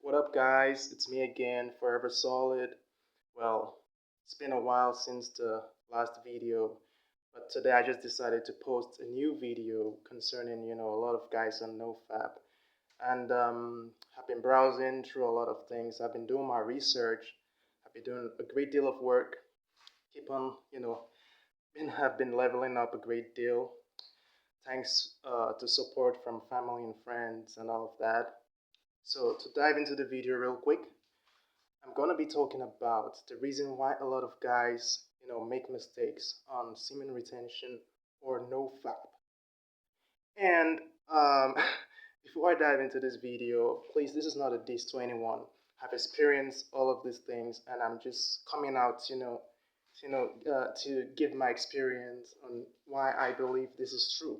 What up, guys? It's me again, Forever Solid. Well, it's been a while since the last video, but today I just decided to post a new video concerning, a lot of guys on NoFap. And I've been browsing through a lot of things. I've been doing my research. I've been doing a great deal of work. Keep on, have been leveling up a great deal. Thanks to support from family and friends and all of that. So to dive into the video real quick, I'm going to be talking about the reason why a lot of guys, make mistakes on semen retention or no fap. And before I dive into this video, please, this is not a diss to anyone. I've experienced all of these things, and I'm just coming out, to give my experience on why I believe this is true.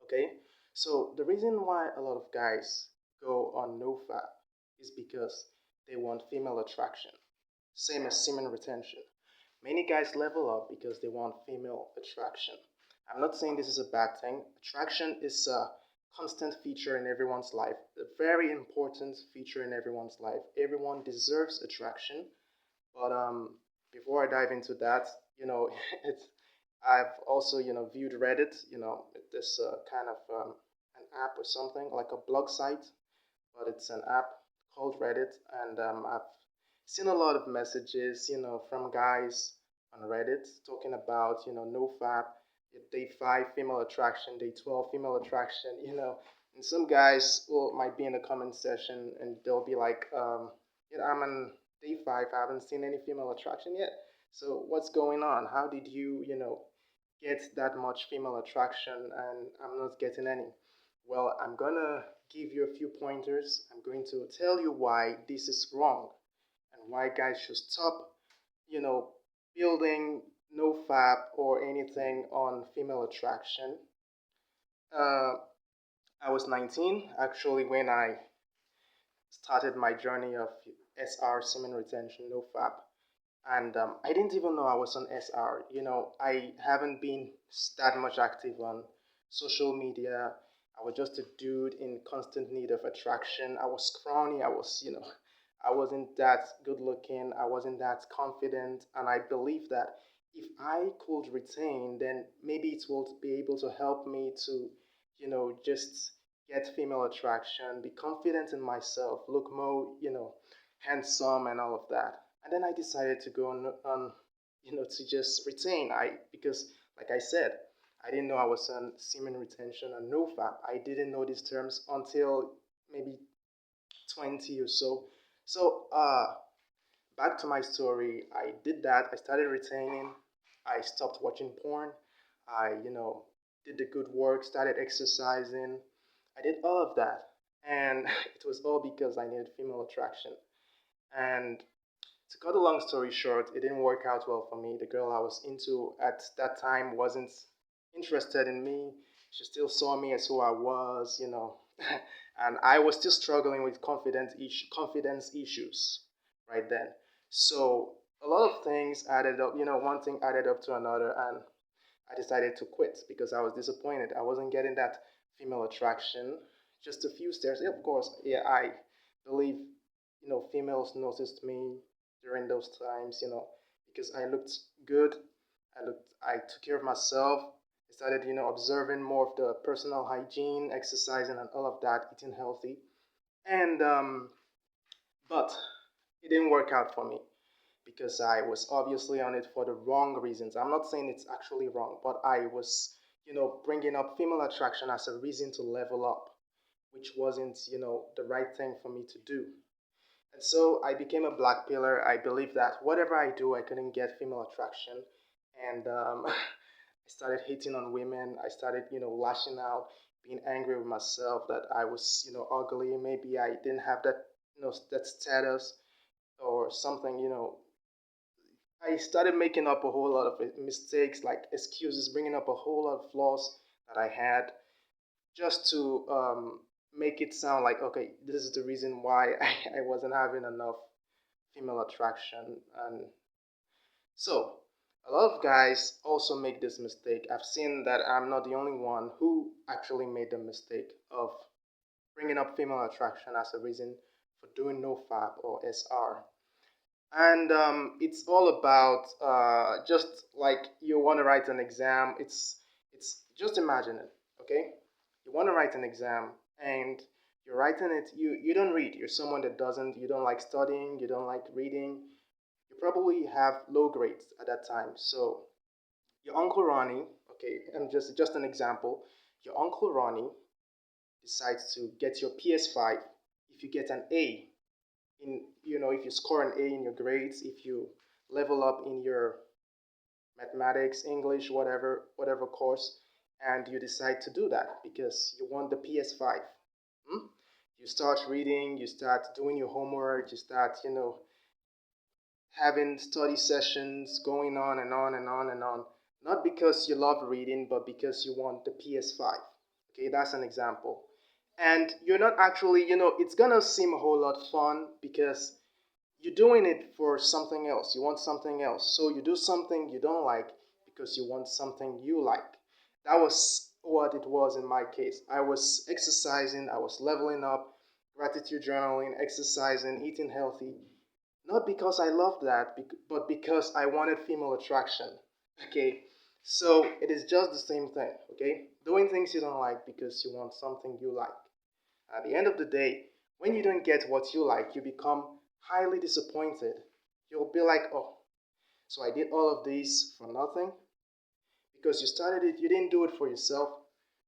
Okay, so the reason why a lot of guys go on NoFap is because they want female attraction, same as semen retention. Many guys level up because they want female attraction. I'm not saying this is a bad thing. Attraction is a constant feature in everyone's life, a very important feature in everyone's life. Everyone deserves attraction, but before I dive into that, it's I've also viewed Reddit. This kind of an app or something like a blog site, but it's an app called Reddit, and I've seen a lot of messages, from guys on Reddit talking about NoFap, day 5 female attraction, day 12 female attraction, and some guys might be in the comment section and they'll be like, I'm on day 5, I haven't seen any female attraction yet. So what's going on? How did you, get that much female attraction and I'm not getting any? Well, I'm gonna give you a few pointers. I'm going to tell you why this is wrong and why guys should stop, you know, building no fap or anything on female attraction. Uh, I was 19 actually when I started my journey of SR semen retention, no fap. And I didn't even know I was on SR. I haven't been that much active on social media. I was just a dude in constant need of attraction. I was scrawny. I wasn't that good looking. I wasn't that confident. And I believe that if I could retain, then maybe it will be able to help me to, just get female attraction, be confident in myself, look more, handsome and all of that. And then I decided to go on to just retain. Because like I said, I didn't know I was on semen retention and no fap. I didn't know these terms until maybe 20 or so. So back to my story. I did that. I started retaining. I stopped watching porn. I did the good work. Started exercising. I did all of that, and it was all because I needed female attraction. And to cut a long story short, it didn't work out well for me. The girl I was into at that time wasn't interested in me. She still saw me as who I was, and I was still struggling with confidence issues right then. So a lot of things added up, one thing added up to another, and I decided to quit because I was disappointed. I wasn't getting that female attraction. Just a few stares. Yeah, of course, yeah, I believe, females noticed me during those times, because I looked good. I took care of myself. I started, observing more of the personal hygiene, exercising, and all of that, eating healthy. And but it didn't work out for me because I was obviously on it for the wrong reasons. I'm not saying it's actually wrong, but I was, bringing up female attraction as a reason to level up, which wasn't, the right thing for me to do. And so I became a black pillar. I believe that whatever I do, I couldn't get female attraction. And I started hating on women. I started, lashing out, being angry with myself that I was, ugly. Maybe I didn't have that, that status or something, I started making up a whole lot of mistakes, like excuses, bringing up a whole lot of flaws that I had just to make it sound like, okay, this is the reason why I wasn't having enough female attraction. And so, a lot of guys also make this mistake. I've seen that I'm not the only one who actually made the mistake of bringing up female attraction as a reason for doing NoFap or SR. And it's all about just like you want to write an exam. It's just imagine it, okay? You want to write an exam and you're writing it. You don't read. You're someone that doesn't. You don't like studying. You don't like reading. You probably have low grades at that time. So your uncle Ronnie, okay, and just an example, your uncle Ronnie decides to get your PS5. If you get an A in, if you score an A in your grades, if you level up in your mathematics, English, whatever course, and you decide to do that because you want the PS5. Hmm? You start reading, you start doing your homework, you start, having study sessions going on and on and on and on. Not because you love reading, but because you want the PS5. Okay, that's an example. And you're not actually, it's gonna seem a whole lot fun because you're doing it for something else. You want something else. So you do something you don't like because you want something you like. That was what it was in my case. I was exercising, I was leveling up, gratitude journaling, exercising, eating healthy, not because I loved that, but because I wanted female attraction. Okay, so it is just the same thing. Okay, doing things you don't like because you want something you like. At the end of the day, when you don't get what you like, you become highly disappointed. You'll be like, oh, so I did all of this for nothing? Because you started it, you didn't do it for yourself.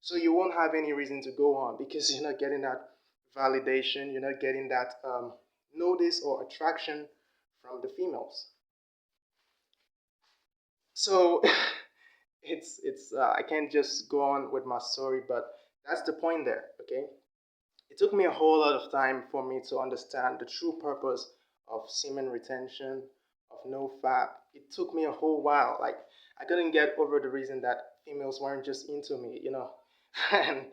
So you won't have any reason to go on because you're not getting that validation, you're not getting that notice or attraction from the females. So I can't just go on with my story, but that's the point there, okay? It took me a whole lot of time for me to understand the true purpose of semen retention, of NoFap. It took me a whole while. Like, I couldn't get over the reason that females weren't just into me. And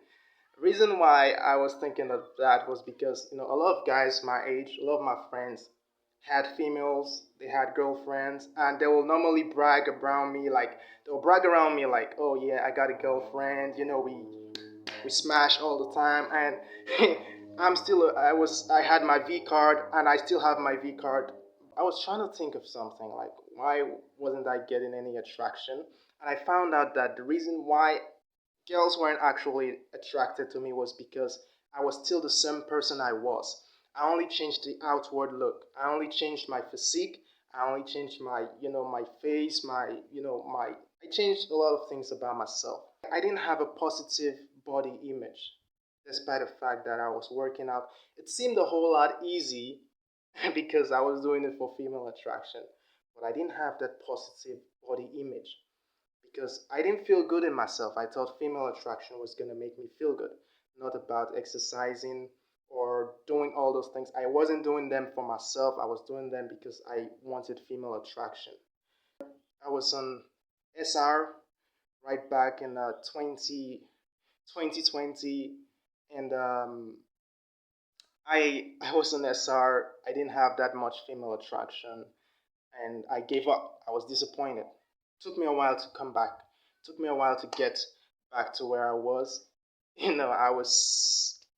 the reason why I was thinking of that was because, a lot of guys my age, a lot of my friends had females, they had girlfriends, and they will normally brag around me like, they'll brag around me like, oh yeah, I got a girlfriend, we smash all the time, and I had my V card and I still have my V card. I was trying to think of something like, why wasn't I getting any attraction? And I found out that the reason why girls weren't actually attracted to me was because I was still the same person I was. I only changed the outward look. I only changed my physique. I only changed my face, I changed a lot of things about myself. I didn't have a positive body image, despite the fact that I was working out. It seemed a whole lot easy because I was doing it for female attraction, but I didn't have that positive body image because I didn't feel good in myself. I thought female attraction was going to make me feel good, not about exercising or doing all those things. I wasn't doing them for myself, I was doing them because I wanted female attraction. I was on SR right back in 2020, and I was on SR. I didn't have that much female attraction, and I gave up. I was disappointed. Took me a while to come back. Took me a while to get back to where I was.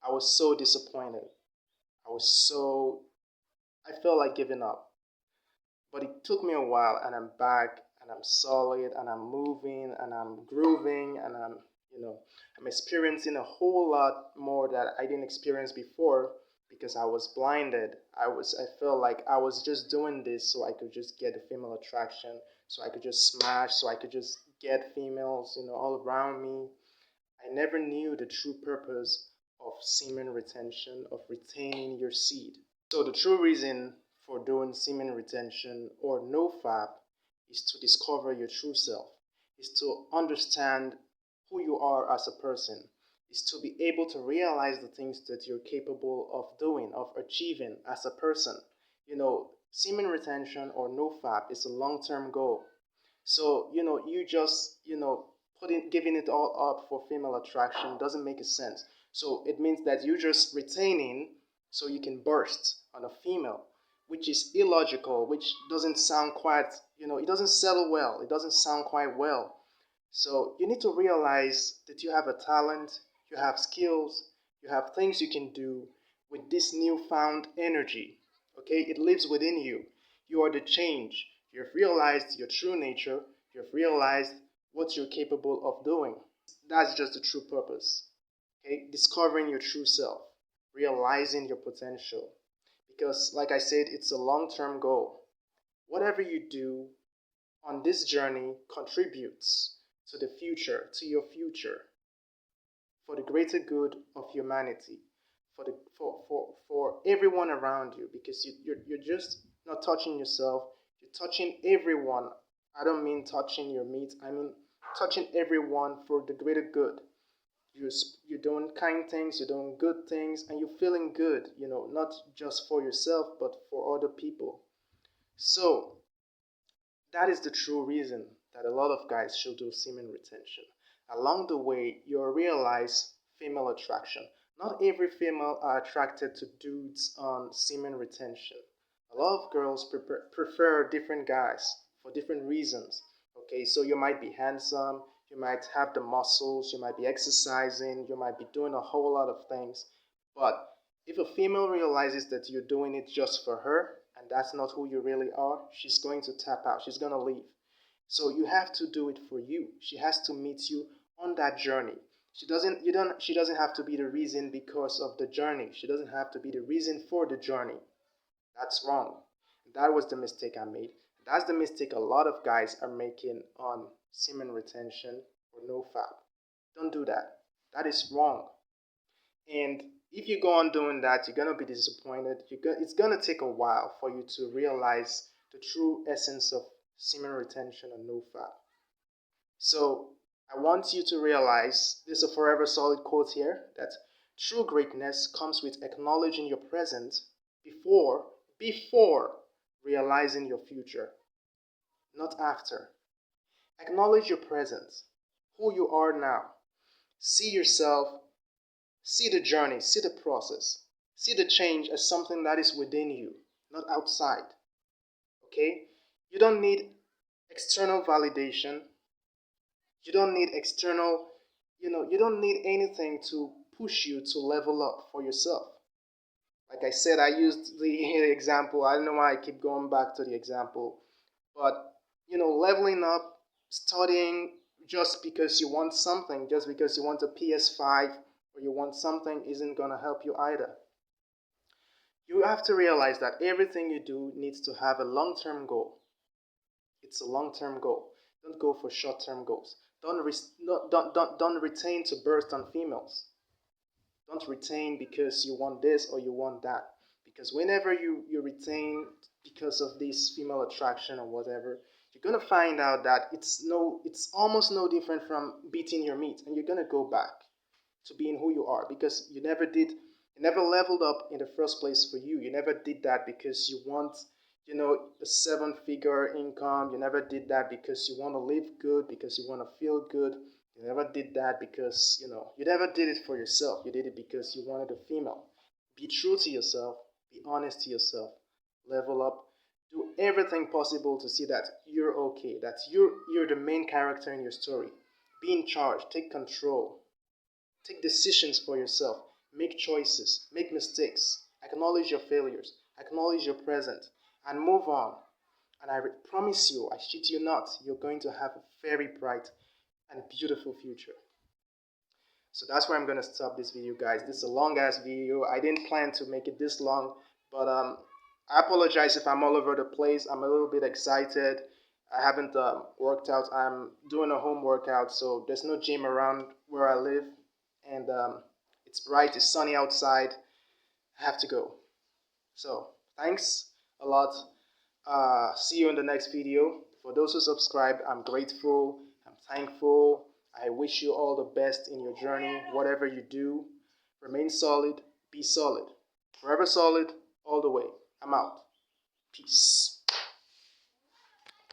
I was so disappointed. I felt like giving up. But it took me a while, and I'm back, and I'm solid, and I'm moving, and I'm grooving, and I'm experiencing a whole lot more that I didn't experience before because I was blinded. I felt like I was just doing this so I could just get the female attraction, so I could just smash, so I could just get females, all around me. I never knew the true purpose of semen retention, of retaining your seed. So the true reason for doing semen retention or NoFap is to discover your true self, is to understand who you are as a person, is to be able to realize the things that you're capable of doing, of achieving as a person. Semen retention or NoFap is a long-term goal. So, you just, giving it all up for female attraction doesn't make a sense. So it means that you're just retaining so you can burst on a female, which is illogical, which doesn't sound quite, it doesn't settle well. It doesn't sound quite well. So you need to realize that you have a talent, you have skills, you have things you can do, with this newfound energy. Okay, it lives within you. You are the change. You've realized your true nature. You've realized what you're capable of doing. That's just the true purpose. Okay, discovering your true self, realizing your potential. Because, like I said, it's a long term goal. Whatever you do on this journey contributes to the future, to your future, for the greater good of humanity, for everyone around you, because you're just not touching yourself, you're touching everyone. I don't mean touching your meat, I mean touching everyone for the greater good. You're doing kind things, you're doing good things, and you're feeling good, not just for yourself, but for other people. So, that is the true reason that a lot of guys should do semen retention. Along the way, you'll realize female attraction. Not every female are attracted to dudes on semen retention. A lot of girls prefer different guys for different reasons. Okay, so you might be handsome, you might have the muscles, you might be exercising, you might be doing a whole lot of things. But if a female realizes that you're doing it just for her, and that's not who you really are, she's going to tap out. She's going to leave. So you have to do it for you. She has to meet you on that journey. She doesn't have to be the reason because of the journey. She doesn't have to be the reason for the journey. That's wrong. That was the mistake I made. That's the mistake a lot of guys are making on semen retention or NoFap. Don't do that. That is wrong. And if you go on doing that, you're going to be disappointed. It's going to take a while for you to realize the true essence of semen retention and NoFap. So I want you to realize, this is a forever solid quote here, that true greatness comes with acknowledging your present before realizing your future, not after. Acknowledge your present, who you are now. See yourself. See the journey, see the process, see the change as something that is within you, not outside. Okay? You don't need external validation. You don't need you don't need anything to push you to level up for yourself. Like I said, I used the example. I don't know why I keep going back to the example. But, leveling up, studying just because you want something, just because you want a PS5 or you want something isn't going to help you either. You have to realize that everything you do needs to have a long-term goal. It's a long-term goal. Don't go for short-term goals. Don't retain to burst on females. Don't retain because you want this or you want that. Because whenever you retain because of this female attraction or whatever, you're gonna find out that it's almost no different from beating your meat, and you're gonna go back to being who you are because you never leveled up in the first place for you. You never did that because you want, a seven-figure income. You never did that because you want to live good, because you want to feel good. You never did that because, you never did it for yourself. You did it because you wanted a female. Be true to yourself. Be honest to yourself. Level up. Do everything possible to see that you're okay, that you're the main character in your story. Be in charge. Take control. Take decisions for yourself. Make choices. Make mistakes. Acknowledge your failures. Acknowledge your present. And move on. And I promise you, I shit you not, you're going to have a very bright and beautiful future. So that's where I'm going to stop this video, guys. This is a long ass video. I didn't plan to make it this long, but I apologize if I'm all over the place. I'm a little bit excited. I haven't worked out. I'm doing a home workout, so there's no gym around where I live, and it's bright, it's sunny outside. I have to go. So thanks a lot. See you in the next video. For those who subscribed, I'm grateful. I'm thankful. I wish you all the best in your journey. Whatever you do, remain solid. Be solid. Forever solid, all the way. I'm out. Peace.